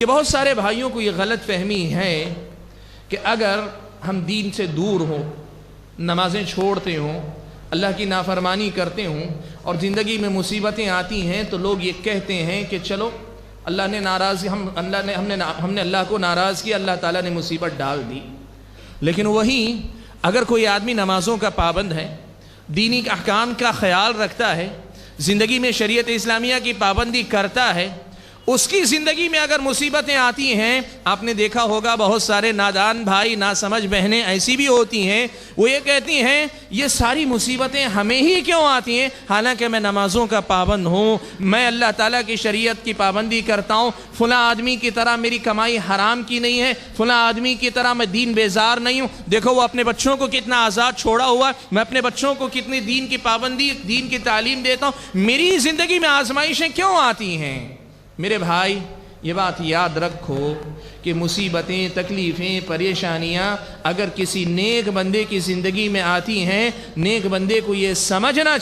کہ بہت سارے بھائیوں کو یہ غلط فہمی ہے کہ اگر ہم دین سے دور ہوں، نمازیں چھوڑتے ہوں، اللہ کی نافرمانی کرتے ہوں اور زندگی میں مصیبتیں آتی ہیں تو لوگ یہ کہتے ہیں کہ چلو اللہ نے ہم نے اللہ کو ناراض کیا، اللہ تعالیٰ نے مصیبت ڈال دی۔ لیکن وہیں اگر کوئی آدمی نمازوں کا پابند ہے، دینی احکام کا خیال رکھتا ہے، زندگی میں شریعت اسلامیہ کی پابندی کرتا ہے، اس کی زندگی میں اگر مصیبتیں آتی ہیں، آپ نے دیکھا ہوگا بہت سارے نادان بھائی، ناسمجھ بہنیں ایسی بھی ہوتی ہیں، وہ یہ کہتی ہیں یہ ساری مصیبتیں ہمیں ہی کیوں آتی ہیں، حالانکہ میں نمازوں کا پابند ہوں، میں اللہ تعالیٰ کی شریعت کی پابندی کرتا ہوں، فلاں آدمی کی طرح میری کمائی حرام کی نہیں ہے، فلاں آدمی کی طرح میں دین بیزار نہیں ہوں، دیکھو وہ اپنے بچوں کو کتنا آزاد چھوڑا ہوا ہے، میں اپنے بچوں کو کتنی دین کی پابندی، دین کی تعلیم دیتا ہوں، میری زندگی میں آزمائشیں کیوں آتی ہیں؟ میرے بھائی یہ بات یاد رکھو کہ مصیبتیں، تکلیفیں، پریشانیاں اگر کسی نیک بندے کی زندگی میں آتی ہیں، نیک بندے کو یہ سمجھنا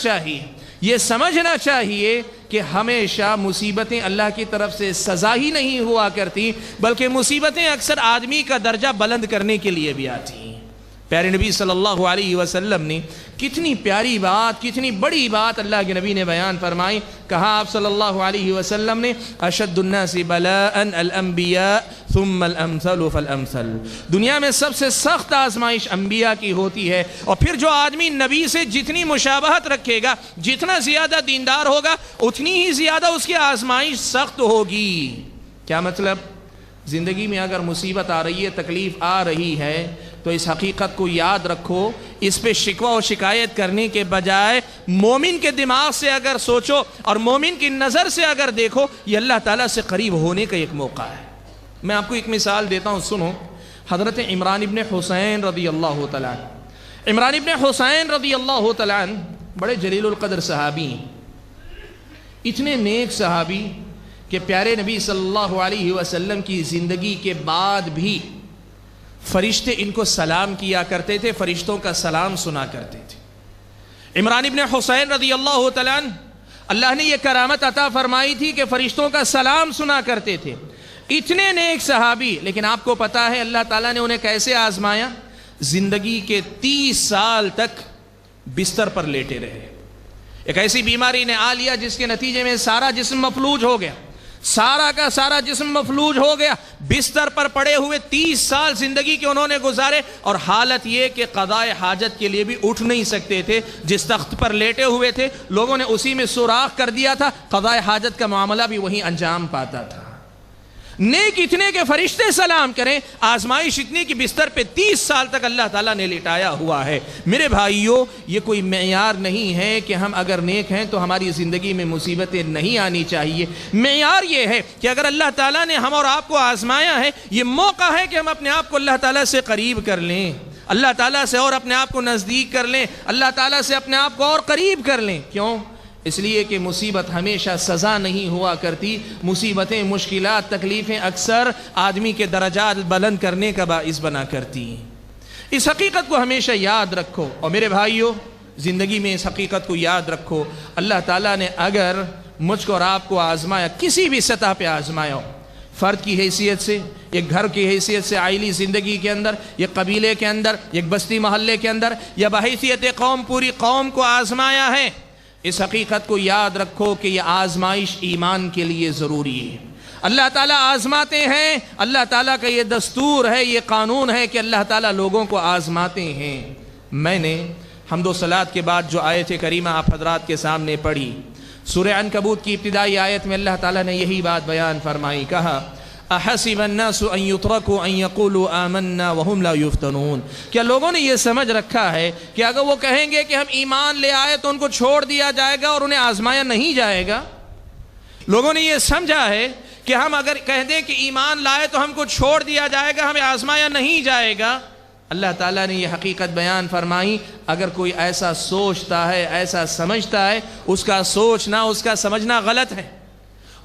چاہیے کہ ہمیشہ مصیبتیں اللہ کی طرف سے سزا ہی نہیں ہوا کرتی، بلکہ مصیبتیں اکثر آدمی کا درجہ بلند کرنے کے لیے بھی آتی ہیں۔ پیارے نبی صلی اللہ علیہ وسلم نے کتنی پیاری بات، کتنی بڑی بات اللہ کے نبی نے بیان فرمائی۔ کہا آپ صلی اللہ علیہ وسلم نے اشد الناس بلاء الانبیاء ثم الامثل فالامثل، دنیا میں سب سے سخت آزمائش انبیاء کی ہوتی ہے، اور پھر جو آدمی نبی سے جتنی مشابہت رکھے گا، جتنا زیادہ دیندار ہوگا، اتنی ہی زیادہ اس کی آزمائش سخت ہوگی۔ کیا مطلب؟ زندگی میں اگر مصیبت آ رہی ہے، تکلیف آ رہی ہے، تو اس حقیقت کو یاد رکھو، اس پہ شکوہ و شکایت کرنے کے بجائے مومن کے دماغ سے اگر سوچو اور مومن کی نظر سے اگر دیکھو، یہ اللہ تعالیٰ سے قریب ہونے کا ایک موقع ہے۔ میں آپ کو ایک مثال دیتا ہوں، سنو۔ حضرت عمران ابن حسین رضی اللہ تعالیٰ عنہ، عمران ابن حسین رضی اللہ تعالیٰ عنہ بڑے جلیل القدر صحابی ہیں، اتنے نیک صحابی کہ پیارے نبی صلی اللہ علیہ وسلم کی زندگی کے بعد بھی فرشتے ان کو سلام کیا کرتے تھے، فرشتوں کا سلام سنا کرتے تھے۔ عمران ابن حسین رضی اللہ تعالیٰ عنہ، اللہ نے یہ کرامت عطا فرمائی تھی کہ فرشتوں کا سلام سنا کرتے تھے، اتنے نیک صحابی۔ لیکن آپ کو پتا ہے اللہ تعالیٰ نے انہیں کیسے آزمایا؟ زندگی کے 30 سال تک بستر پر لیٹے رہے، ایک ایسی بیماری نے آ لیا جس کے نتیجے میں سارا جسم مفلوج ہو گیا، سارا کا سارا جسم مفلوج ہو گیا، بستر پر پڑے ہوئے 30 سال زندگی کے انہوں نے گزارے، اور حالت یہ کہ قضاء حاجت کے لیے بھی اٹھ نہیں سکتے تھے، جس تخت پر لیٹے ہوئے تھے لوگوں نے اسی میں سوراخ کر دیا تھا، قضاء حاجت کا معاملہ بھی وہیں انجام پاتا تھا۔ نیک اتنے کہ فرشتے سلام کریں، آزمائش اتنی کہ بستر پہ 30 سال تک اللہ تعالیٰ نے لٹایا ہوا ہے۔ میرے بھائیوں، یہ کوئی معیار نہیں ہے کہ ہم اگر نیک ہیں تو ہماری زندگی میں مصیبتیں نہیں آنی چاہیے۔ معیار یہ ہے کہ اگر اللہ تعالیٰ نے ہم اور آپ کو آزمایا ہے، یہ موقع ہے کہ ہم اپنے آپ کو اللہ تعالیٰ سے قریب کر لیں، اللہ تعالیٰ سے اور اپنے آپ کو نزدیک کر لیں، اللہ تعالیٰ سے اپنے آپ کو اور قریب کر لیں۔ کیوں؟ اس لیے کہ مصیبت ہمیشہ سزا نہیں ہوا کرتی، مصیبتیں، مشکلات، تکلیفیں اکثر آدمی کے درجات بلند کرنے کا باعث بنا کرتی ہیں۔ اس حقیقت کو ہمیشہ یاد رکھو، اور میرے بھائیوں زندگی میں اس حقیقت کو یاد رکھو، اللہ تعالیٰ نے اگر مجھ کو اور آپ کو آزمایا، کسی بھی سطح پہ آزمایا ہو، فرد کی حیثیت سے، ایک گھر کی حیثیت سے، عائلی زندگی کے اندر، ایک قبیلے کے اندر، ایک بستی محلے کے اندر، یا بحیثیت قوم پوری قوم کو آزمایا ہے، اس حقیقت کو یاد رکھو کہ یہ آزمائش ایمان کے لیے ضروری ہے۔ اللہ تعالیٰ آزماتے ہیں، اللہ تعالیٰ کا یہ دستور ہے، یہ قانون ہے کہ اللہ تعالیٰ لوگوں کو آزماتے ہیں۔ میں نے حمد و صلات کے بعد جو آیت کریمہ آپ حضرات کے سامنے پڑھی، سورہ عنکبوت کی ابتدائی آیت میں اللہ تعالیٰ نے یہی بات بیان فرمائی، کہا احسب الناس ان يتركوا ان يقولوا آمنا وهم لا يفتنون، کیا لوگوں نے یہ سمجھ رکھا ہے کہ اگر وہ کہیں گے کہ ہم ایمان لے آئے تو ان کو چھوڑ دیا جائے گا اور انہیں آزمایا نہیں جائے گا؟ لوگوں نے یہ سمجھا ہے کہ ہم اگر کہہ دیں کہ ایمان لائے تو ہم کو چھوڑ دیا جائے گا، ہمیں آزمایا نہیں جائے گا؟ اللہ تعالیٰ نے یہ حقیقت بیان فرمائی، اگر کوئی ایسا سوچتا ہے، ایسا سمجھتا ہے، اس کا سوچنا، اس کا سمجھنا غلط ہے۔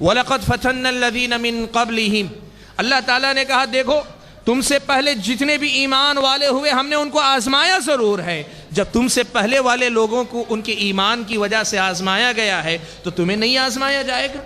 وَلَقَدْ فَتَنَّ الَّذِينَ مِن قَبْلِهِمْ، اللہ تعالیٰ نے کہا دیکھو تم سے پہلے جتنے بھی ایمان والے ہوئے ہم نے ان کو آزمایا ضرور ہے۔ جب تم سے پہلے والے لوگوں کو ان کے ایمان کی وجہ سے آزمایا گیا ہے تو تمہیں نہیں آزمایا جائے گا؟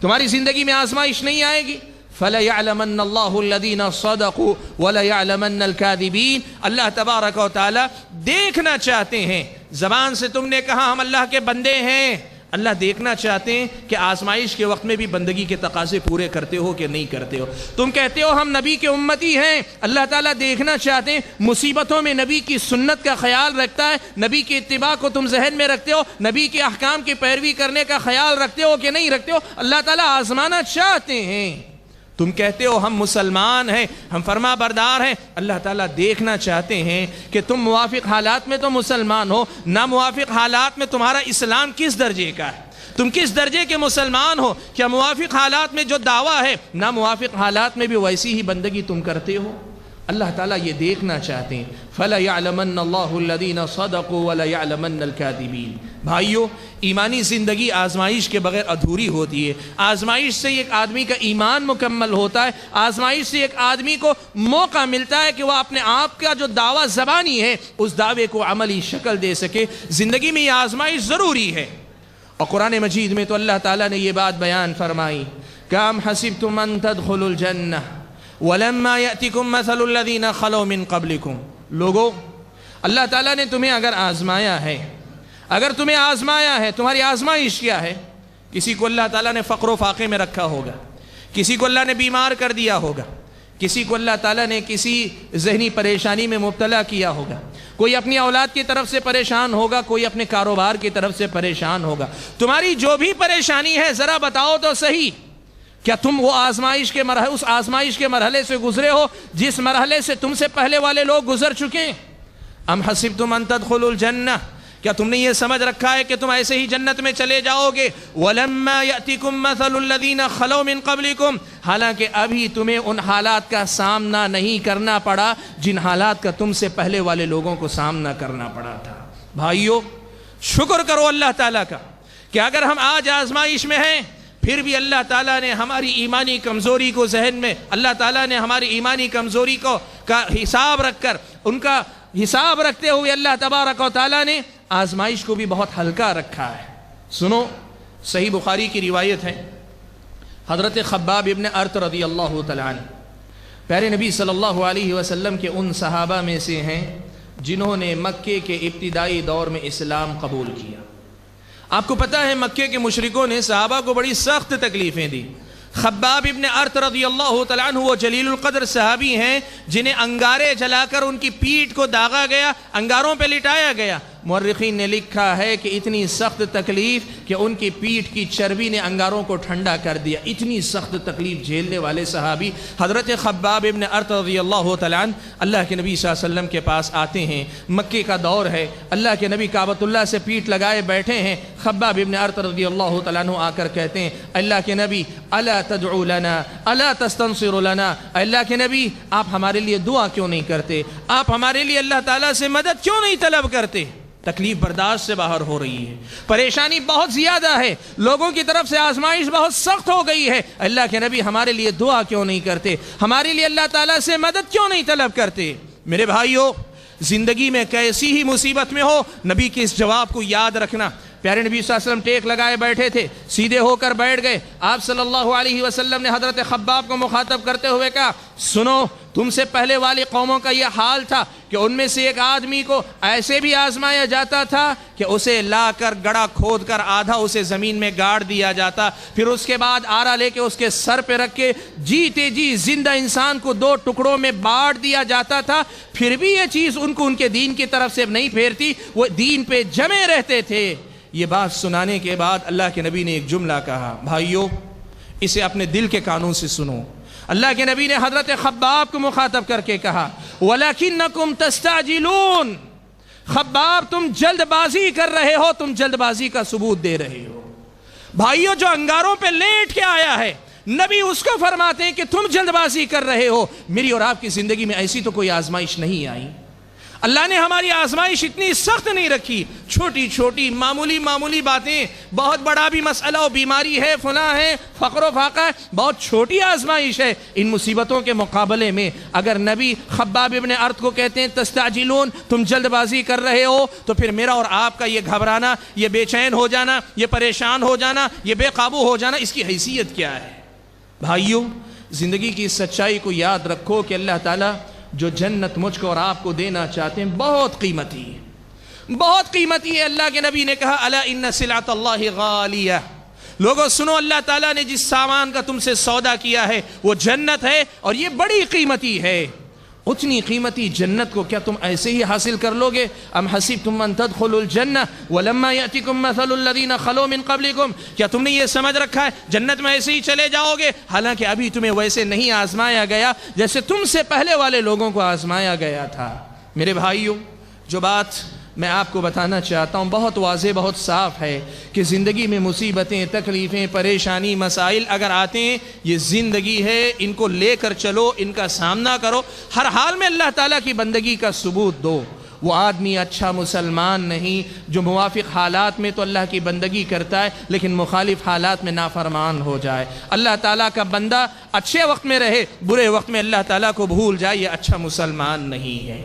تمہاری زندگی میں آزمائش نہیں آئے گی؟ فَلَيَعْلَمَنَّ اللَّهُ الَّذِينَ صَدَقُوا وَلَيَعْلَمَنَّ الْكَاذِبِينَ۔ اللہ تبارک و تعالی دیکھنا چاہتے ہیں، زبان سے تم نے کہا ہم اللہ کے بندے ہیں، اللہ دیکھنا چاہتے ہیں کہ آزمائش کے وقت میں بھی بندگی کے تقاضے پورے کرتے ہو کہ نہیں کرتے ہو۔ تم کہتے ہو ہم نبی کے امتی ہیں، اللہ تعالیٰ دیکھنا چاہتے ہیں مصیبتوں میں نبی کی سنت کا خیال رکھتا ہے، نبی کی اتباع کو تم ذہن میں رکھتے ہو، نبی کے احکام کی پیروی کرنے کا خیال رکھتے ہو کہ نہیں رکھتے ہو، اللہ تعالیٰ آزمانا چاہتے ہیں۔ تم کہتے ہو ہم مسلمان ہیں، ہم فرما بردار ہیں، اللہ تعالیٰ دیکھنا چاہتے ہیں کہ تم موافق حالات میں تو مسلمان ہو، نا موافق حالات میں تمہارا اسلام کس درجے کا ہے، تم کس درجے کے مسلمان ہو، کیا موافق حالات میں جو دعویٰ ہے نا موافق حالات میں بھی ویسی ہی بندگی تم کرتے ہو۔ اللہ تعالیٰ یہ دیکھنا چاہتے ہیں۔ فَلَيَعْلَمَنَّ اللَّهُ الَّذِينَ صَدَقُوا وَلَيَعْلَمَنَّ الْكَاذِبِينَ۔ بھائیو، ایمانی زندگی آزمائش کے بغیر ادھوری ہوتی ہے۔ آزمائش سے ایک آدمی کا ایمان مکمل ہوتا ہے، آزمائش سے ایک آدمی کو موقع ملتا ہے کہ وہ اپنے آپ کا جو دعویٰ زبانی ہے اس دعوے کو عملی شکل دے سکے۔ زندگی میں یہ آزمائش ضروری ہے، اور قرآن مجید میں تو اللہ تعالیٰ نے یہ بات بیان فرمائی کہ ام حسبتم ان تدخلوا الجنہ وَلَمَّا يَأْتِكُمْ مَثَلُ الَّذِينَ خَلَوْا مِن قَبْلِكُمْ۔ لوگو، اللہ تعالیٰ نے تمہیں اگر آزمایا ہے، اگر تمہیں آزمایا ہے، تمہاری آزمائش کیا ہے؟ کسی کو اللہ تعالیٰ نے فقر و فاقے میں رکھا ہوگا، کسی کو اللہ نے بیمار کر دیا ہوگا، کسی کو اللہ تعالیٰ نے کسی ذہنی پریشانی میں مبتلا کیا ہوگا، کوئی اپنی اولاد کی طرف سے پریشان ہوگا، کوئی اپنے کاروبار کی طرف سے پریشان ہوگا۔ تمہاری جو بھی پریشانی ہے ذرا بتاؤ تو صحیح، کیا تم وہ اس آزمائش کے مرحلے سے گزرے ہو جس مرحلے سے تم سے پہلے والے لوگ گزر چکے؟ ام حسبتم ان تدخلوا الجنہ، کیا تم نے یہ سمجھ رکھا ہے کہ تم ایسے ہی جنت میں چلے جاؤ گے؟ وَلَمَّا يَأْتِكُمْ مَثَلُ الَّذِينَ خَلَوْا مِن قَبْلِكُمْ، حالانکہ ابھی تمہیں ان حالات کا سامنا نہیں کرنا پڑا جن حالات کا تم سے پہلے والے لوگوں کو سامنا کرنا پڑا تھا۔ بھائیو، شکر کرو اللہ تعالیٰ کا کہ اگر ہم آج آزمائش میں ہیں پھر بھی اللہ تعالیٰ نے ہماری ایمانی کمزوری کو ذہن میں، اللہ تعالیٰ نے ہماری ایمانی کمزوری کا حساب رکھ کر، ان کا حساب رکھتے ہوئے اللہ تبارک و تعالیٰ نے آزمائش کو بھی بہت ہلکا رکھا ہے۔ سنو، صحیح بخاری کی روایت ہے، حضرت خباب ابن ارت رضی اللہ تعالیٰ عنہ پیارے نبی صلی اللہ علیہ وسلم کے ان صحابہ میں سے ہیں جنہوں نے مکے کے ابتدائی دور میں اسلام قبول کیا۔ آپ کو پتہ ہے مکے کے مشرکوں نے صحابہ کو بڑی سخت تکلیفیں دی۔ خباب ابن ارت رضی اللہ تعالیٰ عنہ وہ جلیل القدر صحابی ہیں جنہیں انگارے جلا کر ان کی پیٹھ کو داغا گیا، انگاروں پہ لٹایا گیا۔ مورخین نے لکھا ہے کہ اتنی سخت تکلیف کہ ان کی پیٹھ کی چربی نے انگاروں کو ٹھنڈا کر دیا۔ اتنی سخت تکلیف جھیلنے والے صحابی حضرت خباب ابن ارت رضی اللہ تعالیٰ عنہ اللہ کے نبی صلی اللہ علیہ وسلم کے پاس آتے ہیں۔ مکے کا دور ہے، اللہ کے نبی کعبۃ اللہ سے پیٹھ لگائے بیٹھے ہیں۔ خباب ابن ارت رضی اللہ تعالیٰ عنہ آ کر کہتے ہیں، اللہ کے نبی الا تدعو لنا الا تستنصر لنا، اللہ کے نبی آپ ہمارے لیے دعا کیوں نہیں کرتے، آپ ہمارے لیے اللہ تعالیٰ سے مدد کیوں نہیں طلب کرتے؟ تکلیف برداشت سے باہر ہو رہی ہے، پریشانی بہت زیادہ ہے، لوگوں کی طرف سے آزمائش بہت سخت ہو گئی ہے، اللہ کے نبی ہمارے لیے دعا کیوں نہیں کرتے، ہمارے لیے اللہ تعالیٰ سے مدد کیوں نہیں طلب کرتے؟ میرے بھائیو، زندگی میں کیسی ہی مصیبت میں ہو، نبی کے اس جواب کو یاد رکھنا۔ پیارے نبی صلی اللہ علیہ وسلم ٹیک لگائے بیٹھے تھے، سیدھے ہو کر بیٹھ گئے۔ آپ صلی اللہ علیہ وسلم نے حضرت خباب کو مخاطب کرتے ہوئے کہا، سنو، تم سے پہلے والی قوموں کا یہ حال تھا کہ ان میں سے ایک آدمی کو ایسے بھی آزمایا جاتا تھا کہ اسے لا کر گڑھا کھود کر آدھا اسے زمین میں گاڑ دیا جاتا، پھر اس کے بعد آرا لے کے اس کے سر پہ رکھ کے جیتے جی زندہ انسان کو دو ٹکڑوں میں بانٹ دیا جاتا تھا، پھر بھی یہ چیز ان کو ان کے دین کی طرف سے نہیں پھیرتی، وہ دین پہ جمے رہتے تھے۔ یہ بات سنانے کے بعد اللہ کے نبی نے ایک جملہ کہا، بھائیو اسے اپنے دل کے کانوں سے سنو۔ اللہ کے نبی نے حضرت خباب کو مخاطب کر کے کہا، وَلَكِنَّكُمْ تَسْتَعْجِلُونَ، خباب تم جلد بازی کر رہے ہو، تم جلد بازی کا ثبوت دے رہے ہو۔ بھائیو، جو انگاروں پہ لیٹ کے آیا ہے نبی اس کو فرماتے ہیں کہ تم جلد بازی کر رہے ہو۔ میری اور آپ کی زندگی میں ایسی تو کوئی آزمائش نہیں آئی، اللہ نے ہماری آزمائش اتنی سخت نہیں رکھی، چھوٹی چھوٹی معمولی باتیں، بہت بڑا بھی مسئلہ ہو، بیماری ہے، فلاں ہے، فقر و فاقہ ہے، بہت چھوٹی آزمائش ہے۔ ان مصیبتوں کے مقابلے میں اگر نبی خباب ابن ارت کو کہتے ہیں تستعجلون، تم جلد بازی کر رہے ہو، تو پھر میرا اور آپ کا یہ گھبرانا، یہ بے چین ہو جانا، یہ پریشان ہو جانا، یہ بے قابو ہو جانا، اس کی حیثیت کیا ہے؟ بھائیو، زندگی کی سچائی کو یاد رکھو کہ اللہ تعالیٰ جو جنت مجھ کو اور آپ کو دینا چاہتے ہیں بہت قیمتی ہے، بہت قیمتی ہے۔ اللہ کے نبی نے کہا الا ان سلعۃ اللہ غالیہ، لوگوں سنو، اللہ تعالیٰ نے جس سامان کا تم سے سودا کیا ہے وہ جنت ہے اور یہ بڑی قیمتی ہے۔ اتنی قیمتی جنت کو کیا تم ایسے ہی حاصل کر لو گے؟ ام حسبتم ان تدخلوا الجنہ ولما یأتکم مثل الذین خلو من قبلکم، کیا تم نے یہ سمجھ رکھا ہے جنت میں ایسے ہی چلے جاؤ گے؟ حالانکہ ابھی تمہیں ویسے نہیں آزمایا گیا جیسے تم سے پہلے والے لوگوں کو آزمایا گیا تھا۔ میرے بھائیوں، جو بات میں آپ کو بتانا چاہتا ہوں بہت واضح، بہت صاف ہے کہ زندگی میں مصیبتیں، تکلیفیں، پریشانی، مسائل اگر آتے ہیں، یہ زندگی ہے، ان کو لے کر چلو، ان کا سامنا کرو، ہر حال میں اللہ تعالیٰ کی بندگی کا ثبوت دو۔ وہ آدمی اچھا مسلمان نہیں جو موافق حالات میں تو اللہ کی بندگی کرتا ہے لیکن مخالف حالات میں نافرمان ہو جائے۔ اللہ تعالیٰ کا بندہ اچھے وقت میں رہے، برے وقت میں اللہ تعالیٰ کو بھول جائے، یہ اچھا مسلمان نہیں ہے۔